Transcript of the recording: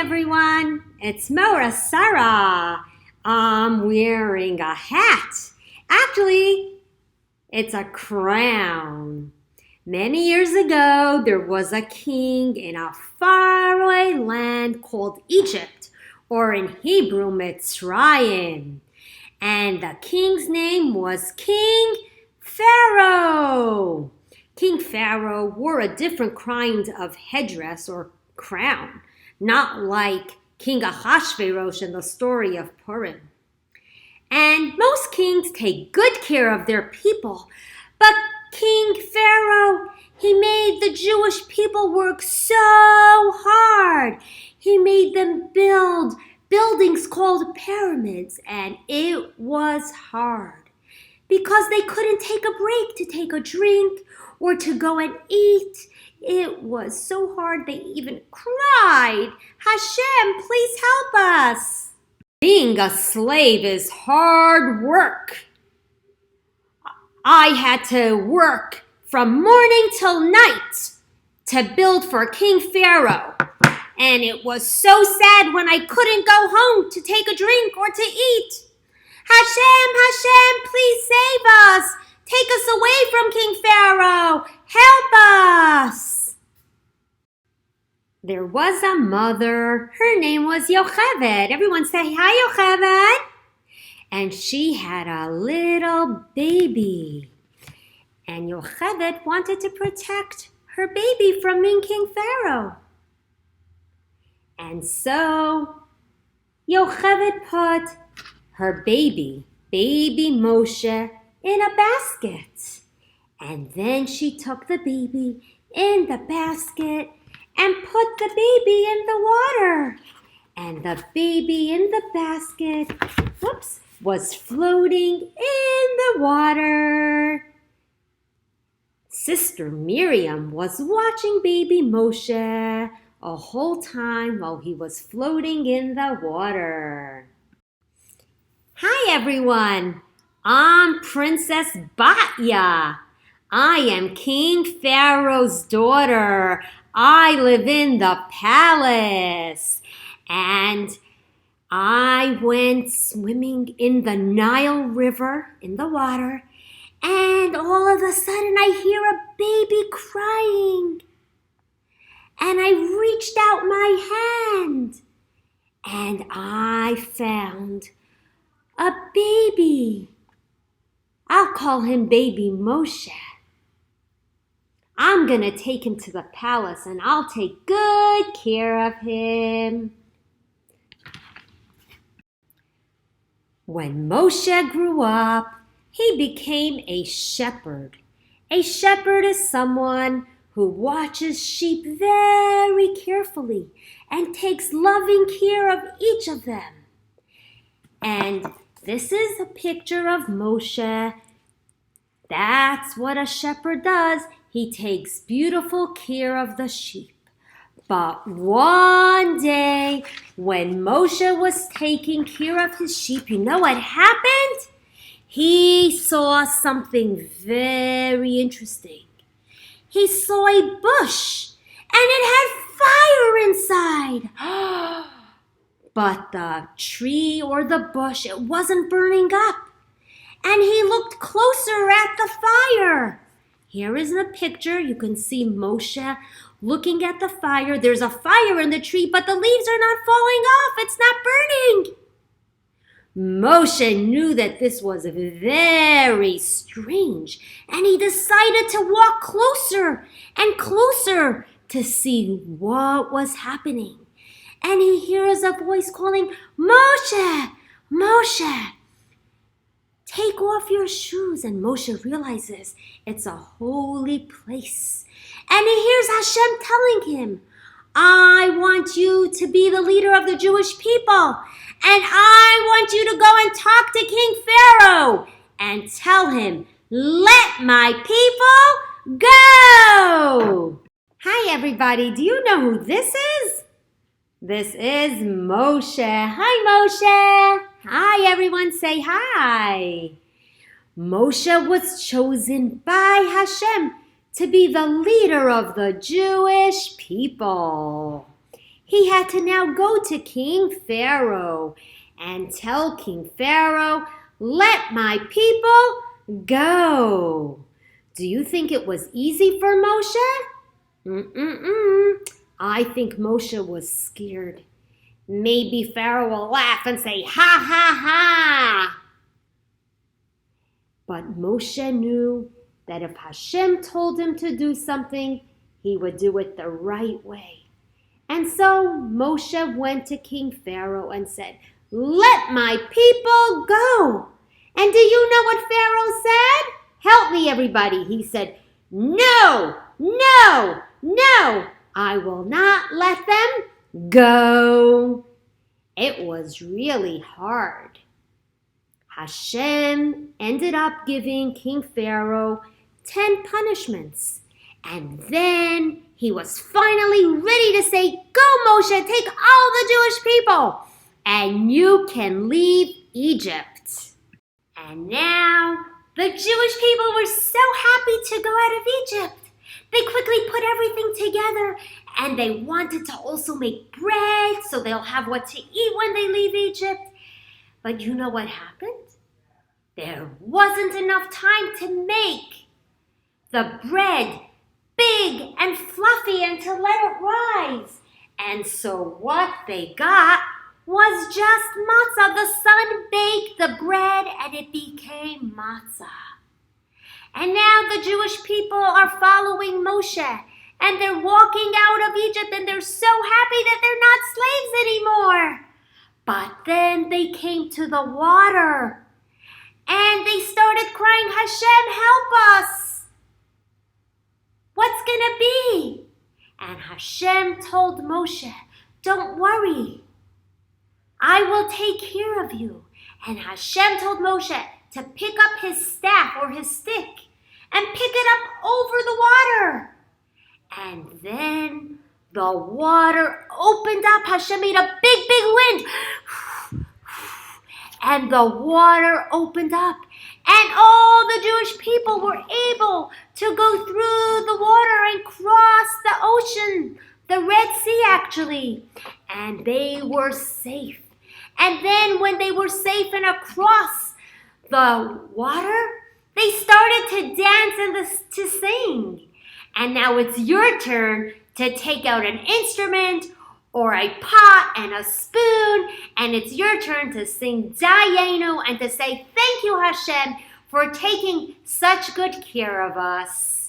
everyone. It's Mora Sarah. I'm wearing a hat. Actually, it's a crown. Many years ago, there was a king in a faraway land called Egypt, or in Hebrew, Mitzrayim. And the king's name was King Pharaoh. King Pharaoh wore a different kind of headdress or crown, not like King Ahasuerus in the story of Purim. And most kings take good care of their people, but King Pharaoh, he made the Jewish people work so hard. He made them build buildings called pyramids, and it was hard because they couldn't take a break to take a drink or to go and eat. It was so hard they even cried, "Hashem, please help us." Being a slave is hard work. I had to work from morning till night to build for King Pharaoh. And it was so sad when I couldn't go home to take a drink or to eat. "Hashem, Hashem, please save us. Take us away from King Pharaoh. Help us." There was a mother. Her name was Yocheved. Everyone say, "Hi, Yocheved." And she had a little baby. And Yocheved wanted to protect her baby from King Pharaoh. And so Yocheved put her baby Moshe, in a basket. And then she took the baby in the basket and put the baby in the water. And the baby in the basket, was floating in the water. Sister Miriam was watching baby Moshe a whole time while he was floating in the water. Hi everyone, I'm Princess Batya. I am King Pharaoh's daughter. I live in the palace. And I went swimming in the Nile River in the water. And all of a sudden I hear a baby crying. And I reached out my hand. And I found a baby. I'll call him baby Moshe. I'm going to take him to the palace and I'll take good care of him. When Moshe grew up, he became a shepherd. A shepherd is someone who watches sheep very carefully and takes loving care of each of them. And this is a picture of Moshe. That's what a shepherd does. He takes beautiful care of the sheep. But one day, when Moshe was taking care of his sheep, you know what happened? He saw something very interesting. He saw a bush, and it had fire inside. But the tree or the bush, it wasn't burning up. And he looked closer at the fire. Here is the picture. You can see Moshe looking at the fire. There's a fire in the tree, but the leaves are not falling off. It's not burning. Moshe knew that this was very strange, and he decided to walk closer and closer to see what was happening. And he hears a voice calling, "Moshe, Moshe, take off your shoes." And Moshe realizes it's a holy place. And he hears Hashem telling him, "I want you to be the leader of the Jewish people. And I want you to go and talk to King Pharaoh and tell him, 'Let my people go.'" Hi everybody, do you know who this is? This is Moshe. Hi Moshe. Hi everyone, say hi. Moshe was chosen by Hashem to be the leader of the Jewish people. he had to now go to King Pharaoh and tell King Pharaoh, "Let my people go." Do you think it was easy for Moshe? I think Moshe was scared. Maybe Pharaoh will laugh and say, "Ha, ha, ha." But Moshe knew that if Hashem told him to do something, he would do it the right way. And so Moshe went to King Pharaoh and said, "Let my people go." And do you know what Pharaoh said? Help me, everybody. He said, "No, no, no, I will not let them go." It was really hard. Hashem ended up giving King Pharaoh 10 punishments. And then he was finally ready to say, "Go, Moshe, take all the Jewish people, and you can leave Egypt." And now the Jewish people were so happy to go out of Egypt. They quickly put everything together, and they wanted to also make bread so they'll have what to eat when they leave Egypt. But you know what happened? There wasn't enough time to make the bread big and fluffy and to let it rise. And so what they got was just matzah. The sun baked the bread and it became matzah. And now the Jewish people are following Moshe, and they're walking out of Egypt, and they're so happy that they're not slaves anymore. But then they came to the water, and they started crying, "Hashem, help us. What's gonna be?" And Hashem told Moshe, "Don't worry. I will take care of you." And Hashem told Moshe to pick up his staff or his stick and pick it up over the water. And then the water opened up. Hashem made a big, big wind. And the water opened up. And all the Jewish people were able to go through the water and cross the ocean, the Red Sea actually. And they were safe. And then when they were safe and across the water, they started to dance and to sing. And now it's your turn to take out an instrument or a pot and a spoon, and it's your turn to sing Dayenu and to say, "Thank you, Hashem, for taking such good care of us."